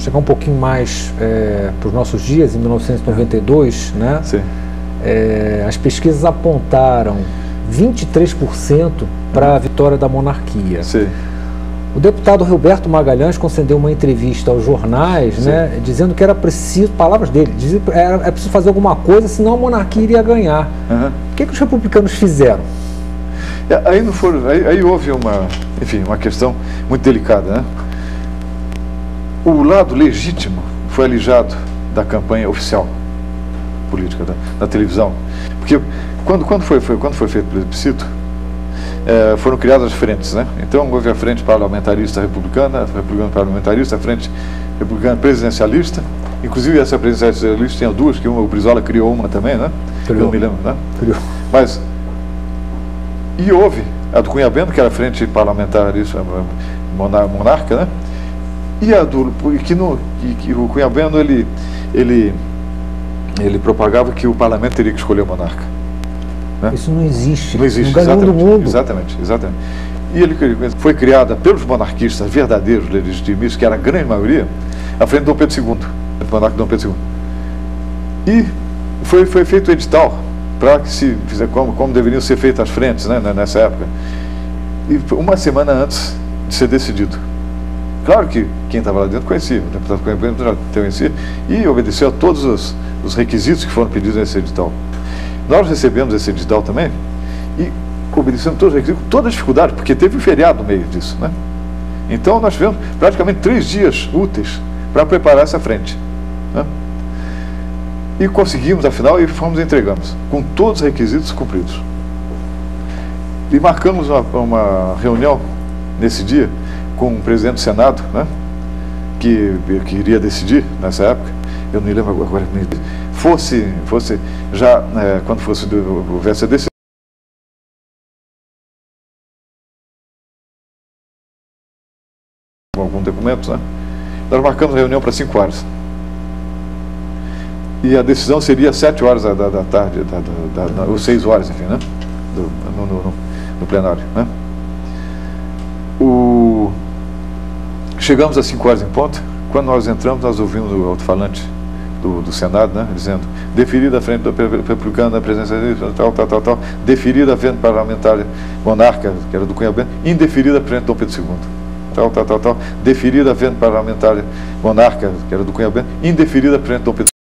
chegar um pouquinho mais para os nossos dias, em 1992, né? Sim. As pesquisas apontaram 23% para a vitória da monarquia. Sim. O deputado Roberto Magalhães concedeu uma entrevista aos jornais, né, dizendo que era preciso, palavras dele, era preciso fazer alguma coisa, senão a monarquia iria ganhar. Uhum. O que os republicanos fizeram? Aí houve uma questão muito delicada, né? O lado legítimo foi alijado da campanha oficial política da televisão, porque quando foi feito o plebiscito, foram criadas as frentes, né? Então houve a frente parlamentarista republicana, a republicana parlamentarista, a frente republicana presidencialista. Inclusive essa presidencialista tinha duas, que o Brizola criou uma também, né? Criou. Eu não me lembro, né? Criou. E houve a do Cunha Bento, que era a frente parlamentarista monarca, né? E a do que o Cunha Bento ele propagava que o parlamento teria que escolher o monarca. Né? Isso não existe. Não existe, no mundo. Exatamente. E ele foi criada pelos monarquistas verdadeiros, legitimistas, que era a grande maioria, à frente de Dom Pedro II, o monarca Dom Pedro II. E foi feito o edital para que se fizesse como deveriam ser feitas as frentes, né, nessa época. E uma semana antes de ser decidido. Claro que quem estava lá dentro conhecia, o deputado Cunha Bento já conhecia, e obedeceu a todos os requisitos que foram pedidos nesse edital. Nós recebemos esse edital também e obedecemos todos os requisitos, com toda a dificuldade, porque teve um feriado no meio disso, né? Então nós tivemos praticamente 3 dias úteis para preparar essa frente, né? E conseguimos, afinal, e entregamos, com todos os requisitos cumpridos. E marcamos uma reunião nesse dia com o presidente do Senado, né? Que iria decidir nessa época, eu não me lembro agora, fosse já, quando houvesse a decisão, algum documento, né? Nós marcamos a reunião para 5 horas. E a decisão seria às 7 horas da tarde, ou 6 horas, enfim, né? No plenário, né? Chegamos às 5 horas em ponto. Quando nós entramos, nós ouvimos o alto-falante do Senado, né, dizendo: deferida a frente do republicano da presença tal, deferida a frente parlamentar monarca, que era do Cunha Bento, indeferida a frente do Dom Pedro II, tal, deferida a frente parlamentar monarca, que era do Cunha Bento, indeferida a frente do Dom Pedro II.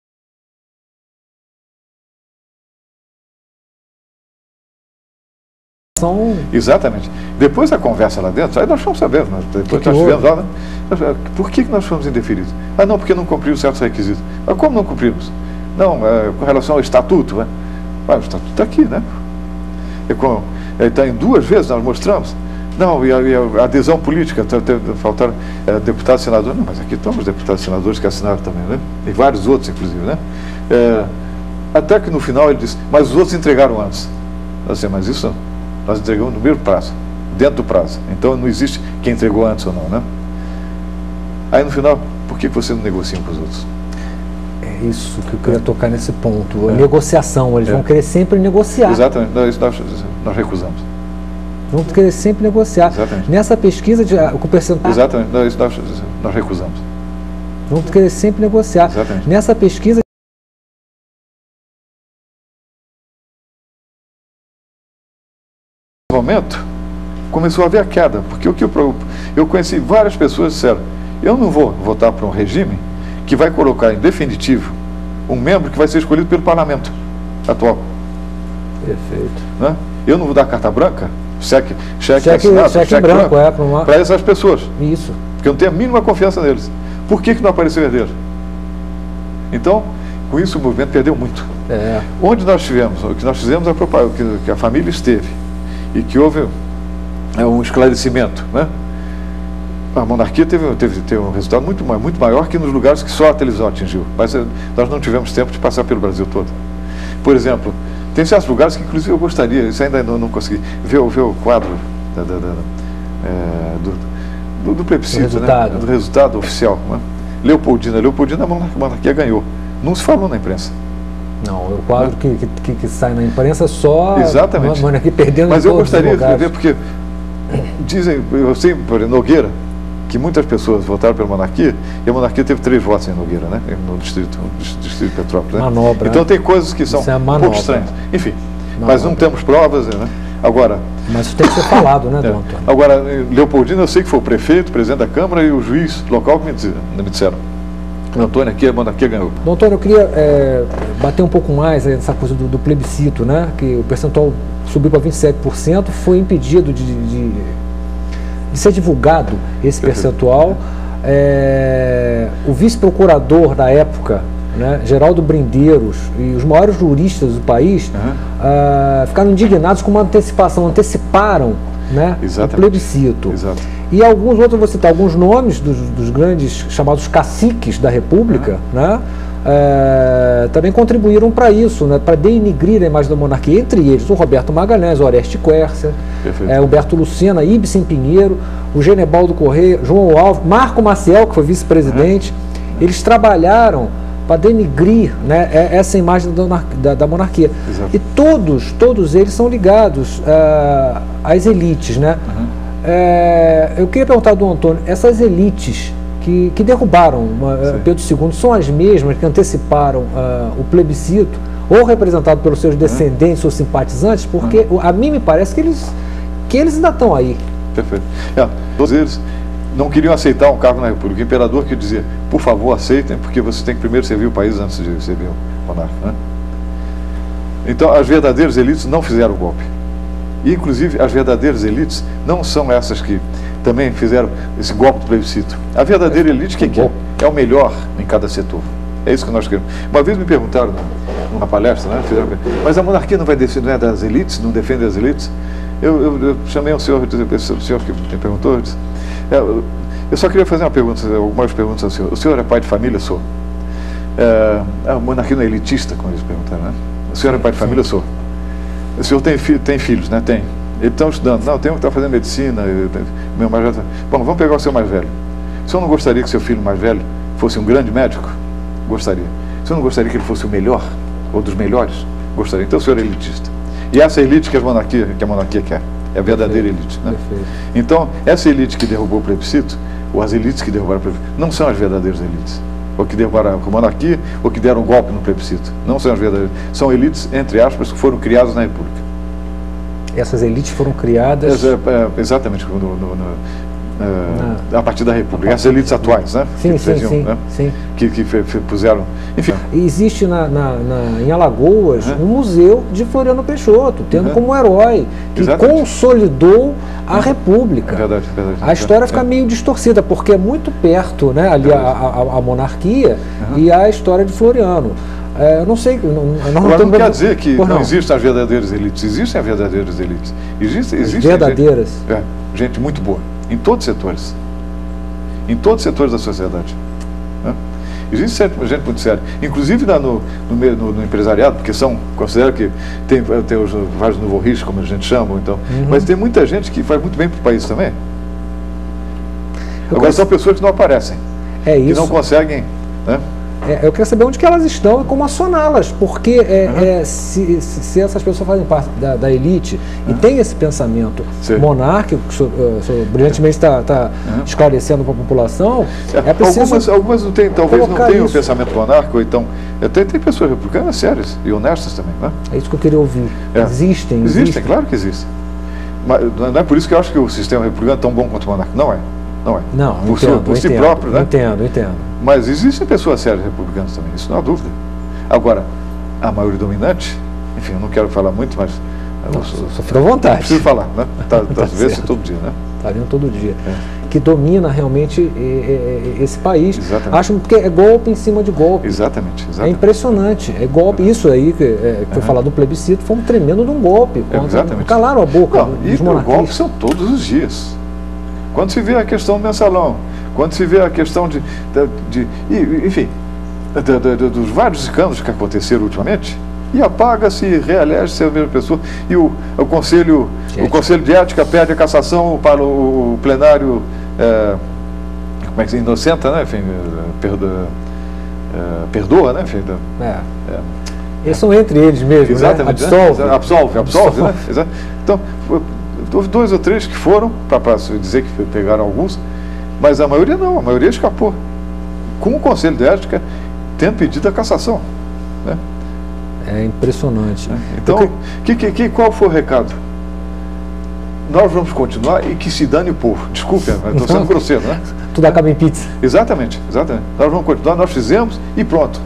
Exatamente. Depois da conversa lá dentro, aí nós fomos saber, depois nós tivemos lá, né? Por que nós fomos indeferidos? Ah, não, porque não cumpriu certos requisitos. Mas como não cumprimos? Não, com relação ao estatuto, né? Ah, o estatuto está aqui, né? Está em 2 vezes, nós mostramos. Não, e a adesão política, faltaram deputados e senadores. Não, mas aqui estão os deputados e senadores que assinaram também, né? E vários outros, inclusive, né? Até que no final ele disse: mas os outros entregaram antes. Assim, mas isso não. Nós entregamos no mesmo prazo, dentro do prazo. Então não existe quem entregou antes ou não, né? Aí no final, por que você não negocia com os outros? É isso que eu queria tocar nesse ponto. A negociação, eles vão querer sempre negociar. Exatamente, nós recusamos. Vão querer sempre negociar. Exatamente. Nessa pesquisa, o percentual... Exatamente, nós recusamos. Vão querer sempre negociar. Exatamente. Nessa pesquisa... momento começou a haver a queda, porque eu conheci várias pessoas que disseram: eu não vou votar para um regime que vai colocar em definitivo um membro que vai ser escolhido pelo parlamento atual. Perfeito. Né? Eu não vou dar carta branca, cheque branco para essas pessoas. Isso. Porque eu não tenho a mínima confiança neles. Por que não apareceu herdeiro? Então, com isso o movimento perdeu muito. Onde nós tivemos, o que nós fizemos, que a família esteve, e que houve um esclarecimento, né? A monarquia teve um resultado muito maior que nos lugares que só a televisão atingiu. Mas nós não tivemos tempo de passar pelo Brasil todo. Por exemplo, tem certos lugares que inclusive eu gostaria, isso ainda não consegui, ver o quadro do plebiscito, do resultado oficial, né? Leopoldina, a monarquia ganhou. Não se falou na imprensa. Não, o quadro que sai na imprensa só... Exatamente. Monarquia perdendo. Mas eu gostaria de ver, porque dizem, eu sei, por Nogueira, que muitas pessoas votaram pela monarquia, e a monarquia teve 3 votos em Nogueira, né? No distrito de Petrópolis. Né? Manobra. Então tem coisas que são um pouco estranhas. Enfim, mas não temos provas, né? Agora... Mas isso tem que ser falado, né, Dom Antônio? Agora, Leopoldina, eu sei que foi o prefeito, o presidente da Câmara e o juiz local que me disseram. Antônio, aqui a monarquia ganhou. Dom Antônio, eu queria bater um pouco mais nessa coisa do plebiscito, né? Que o percentual subiu para 27%, foi impedido de ser divulgado esse percentual. O vice-procurador da época, né, Geraldo Brindeiros, e os maiores juristas do país ficaram indignados com uma antecipação, anteciparam, né, o plebiscito. Exato. E alguns outros, vou citar alguns nomes dos grandes chamados caciques da República, né, também contribuíram para isso, né, para denigrir a imagem da monarquia, entre eles o Roberto Magalhães, Oreste Quercia, Humberto Lucena, Ibsen Pinheiro, o Genebaldo Correia, João Alves, Marco Maciel, que foi vice-presidente. Eles trabalharam para denigrir, né, essa imagem da monarquia. Exato. E todos eles são ligados às elites, né? Eu queria perguntar ao Dom Antônio, essas elites que derrubaram Pedro II são as mesmas que anteciparam o plebiscito, ou representado pelos seus descendentes ou simpatizantes? Porque a mim me parece que eles ainda estão aí. Perfeito. Todos eles não queriam aceitar um cargo na República. O imperador que dizia, por favor, aceitem, porque você tem que primeiro servir o país antes de servir o monarca. Né? Então, as verdadeiras elites não fizeram o golpe. E, inclusive, as verdadeiras elites não são essas que também fizeram esse golpe do plebiscito. A verdadeira elite, quem é? É o melhor em cada setor. É isso que nós queremos. Uma vez me perguntaram numa palestra, né, mas a monarquia não vai defender, não é das elites, não defende as elites? Eu chamei um senhor, o senhor que me perguntou, eu disse, eu só queria fazer algumas perguntas ao senhor. O senhor é pai de família? Sou. A monarquia não é elitista, como eles perguntaram, né? O senhor é pai de família? Sou. O senhor tem filhos, né? Tem. Eles estão estudando. Não, tem um que está fazendo medicina. Meu mais velho. Bom, vamos pegar o seu mais velho. O senhor não gostaria que seu filho mais velho fosse um grande médico? Gostaria. O senhor não gostaria que ele fosse o melhor? Ou dos melhores? Gostaria. Então o senhor é elitista. E essa elite que a monarquia quer. É a verdadeira elite. Né? Então, essa elite que derrubou o plebiscito, ou as elites que derrubaram o plebiscito, não são as verdadeiras elites. Ou que derrubaram a monarquia, ou que deram um golpe no plebiscito. Não são as verdadeiras. São elites, entre aspas, que foram criadas na República. Essas elites foram criadas... Exatamente, a partir da República. Essas elites atuais, né? Sim. Que puseram... Enfim. Existe em Alagoas um museu de Floriano Peixoto, tendo como herói, que consolidou a República. É verdade. A história fica meio distorcida, porque é muito perto, né, ali a monarquia e a história de Floriano. Eu não sei... Não quer dizer que não existem as verdadeiras elites. Existem as verdadeiras elites. Existem verdadeiras? Gente muito boa. Em todos os setores. Em todos os setores da sociedade. Né? Existe gente muito séria. Inclusive no empresariado, porque considero que tem os vários nouveau-riches, como a gente chama, então, mas tem muita gente que faz muito bem para o país também. Agora são pessoas que não aparecem. Que não conseguem... Né? Eu queria saber onde que elas estão e como acioná-las, porque se essas pessoas fazem parte da elite e tem esse pensamento monárquico, que o senhor brilhantemente está esclarecendo para a população, é preciso... Algumas talvez não tenham o pensamento monárquico, então tem pessoas republicanas sérias e honestas também. Né? É isso que eu queria ouvir. Existem, claro que existem. Mas não é por isso que eu acho que o sistema republicano é tão bom quanto o monárquico. Não é. Não, por si próprio, né? Entendo. Mas existem pessoas sérias republicanas também, isso não há dúvida. Agora, a maioria dominante, enfim, eu não quero falar muito, mas... Só fica à vontade. Não preciso falar, né? Tá vendo todo dia, né? Está vendo todo dia. Que domina realmente esse país. Exatamente. Acho que é golpe em cima de golpe. Exatamente. É impressionante. É golpe. Isso aí que foi falado do plebiscito foi um tremendo de um golpe. Exatamente. Calaram a boca dos monarquistas. E os golpes são todos os dias. Quando se vê a questão do mensalão, quando se vê a questão enfim, dos vários escândalos que aconteceram ultimamente, e apaga-se, reelege-se a mesma pessoa, e o Conselho de Ética pede a cassação para o plenário, como é que se inocenta, né? Enfim, perdoa, né? Enfim, eles são entre eles mesmo, exatamente, né? Absolve, né? Então, houve 2 ou 3 que foram, para dizer que pegaram alguns, Mas a maioria não, a maioria escapou. Com o Conselho de Ética tendo pedido a cassação. Né? É impressionante. Então, qual foi o recado? Nós vamos continuar e que se dane o povo. Desculpe, estou sendo grosseiro, né? Tudo acaba em pizza. Exatamente, exatamente. Nós vamos continuar, nós fizemos e pronto.